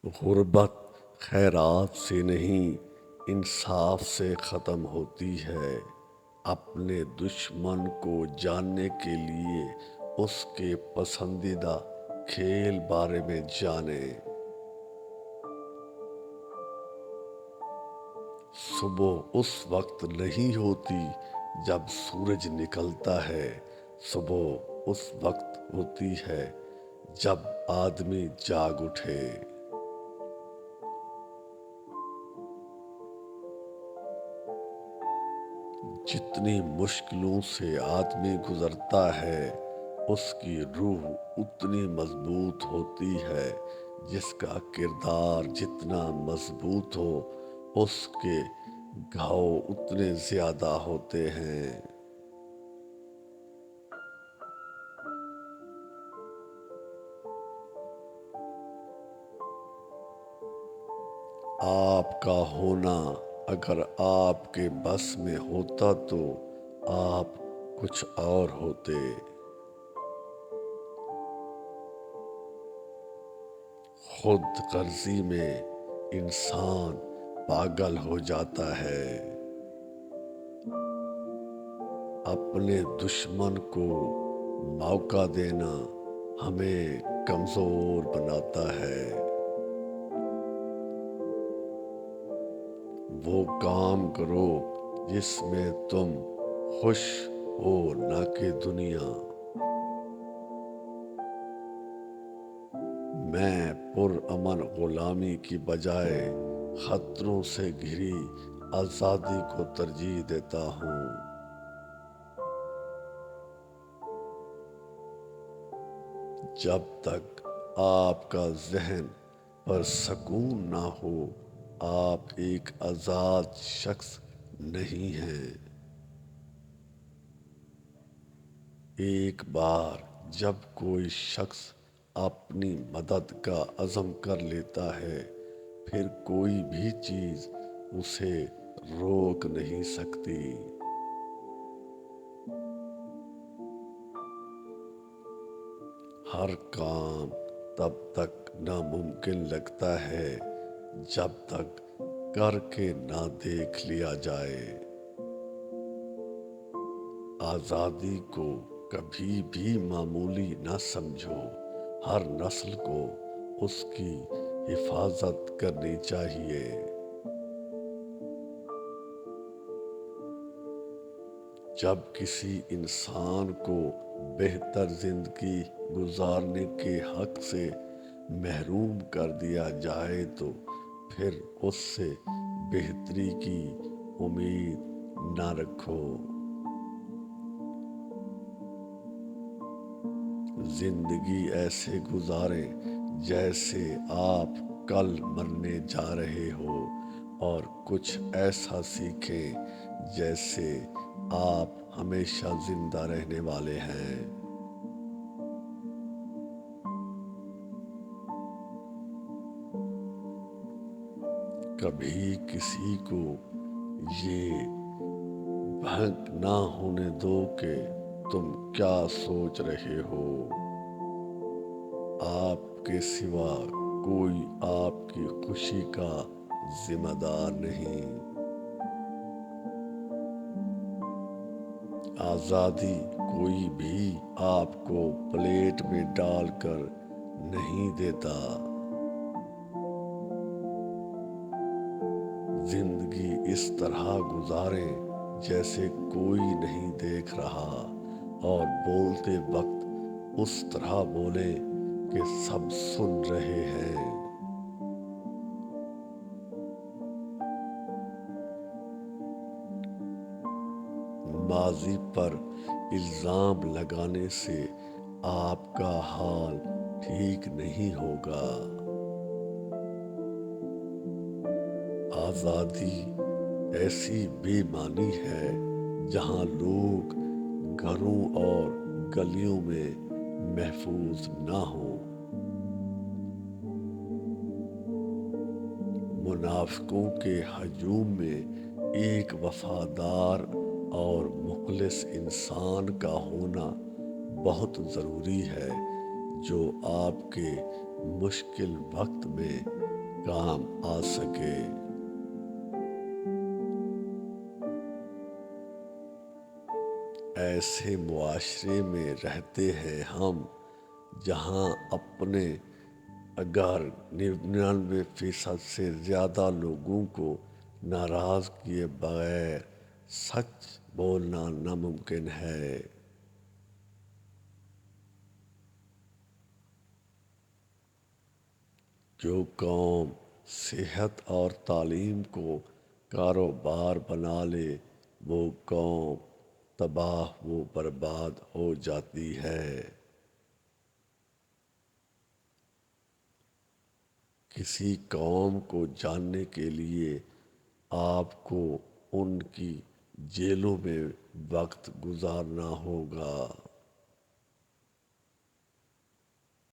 غربت خیرات سے نہیں انصاف سے ختم ہوتی ہے۔ اپنے دشمن کو جاننے کے لیے اس کے پسندیدہ کھیل بارے میں جانیں۔ صبح اس وقت نہیں ہوتی جب سورج نکلتا ہے، صبح اس وقت ہوتی ہے جب آدمی جاگ اٹھے۔ جتنی مشکلوں سے آدمی گزرتا ہے اس کی روح اتنی مضبوط ہوتی ہے، جس کا کردار جتنا مضبوط ہو اس کے گھاؤ اتنے زیادہ ہوتے ہیں۔ آپ کا ہونا اگر آپ کے بس میں ہوتا تو آپ کچھ اور ہوتے۔ خود غرضی میں انسان پاگل ہو جاتا ہے۔ اپنے دشمن کو موقع دینا ہمیں کمزور بناتا ہے۔ وہ کام کرو جس میں تم خوش ہو، نہ کہ دنیا۔ میں پرامن غلامی کی بجائے خطروں سے گھری آزادی کو ترجیح دیتا ہوں۔ جب تک آپ کا ذہن پرسکون نہ ہو آپ ایک آزاد شخص نہیں ہیں۔ ایک بار جب کوئی شخص اپنی مدد کا عزم کر لیتا ہے پھر کوئی بھی چیز اسے روک نہیں سکتی۔ ہر کام تب تک ناممکن لگتا ہے جب تک کر کے نہ دیکھ لیا جائے۔ آزادی کو کبھی بھی معمولی نہ سمجھو، ہر نسل کو اس کی حفاظت کرنی چاہیے۔ جب کسی انسان کو بہتر زندگی گزارنے کے حق سے محروم کر دیا جائے تو پھر اس سے بہتری کی امید نہ رکھو۔ زندگی ایسے گزاریں جیسے آپ کل مرنے جا رہے ہو، اور کچھ ایسا سیکھیں جیسے آپ ہمیشہ زندہ رہنے والے ہیں۔ کبھی کسی کو یہ بھنک نہ ہونے دو کہ تم کیا سوچ رہے ہو۔ آپ کے سوا کوئی آپ کی خوشی کا ذمہ دار نہیں۔ آزادی کوئی بھی آپ کو پلیٹ میں ڈال کر نہیں دیتا۔ زندگی اس طرح گزاریں جیسے کوئی نہیں دیکھ رہا، اور بولتے وقت اس طرح بولیں کہ سب سن رہے ہیں۔ ماضی پر الزام لگانے سے آپ کا حال ٹھیک نہیں ہوگا۔ آزادی ایسی بے معنی ہے جہاں لوگ گھروں اور گلیوں میں محفوظ نہ ہوں۔ منافقوں کے ہجوم میں ایک وفادار اور مخلص انسان کا ہونا بہت ضروری ہے، جو آپ کے مشکل وقت میں کام آ سکے۔ ایسے معاشرے میں رہتے ہیں ہم جہاں اپنے اگر 99% سے زیادہ لوگوں کو ناراض کیے بغیر سچ بولنا ناممکن ہے۔ جو قوم صحت اور تعلیم کو کاروبار بنا لے وہ قوم تباہ و برباد ہو جاتی ہے۔ کسی قوم کو جاننے کے لیے آپ کو ان کی جیلوں میں وقت گزارنا ہوگا۔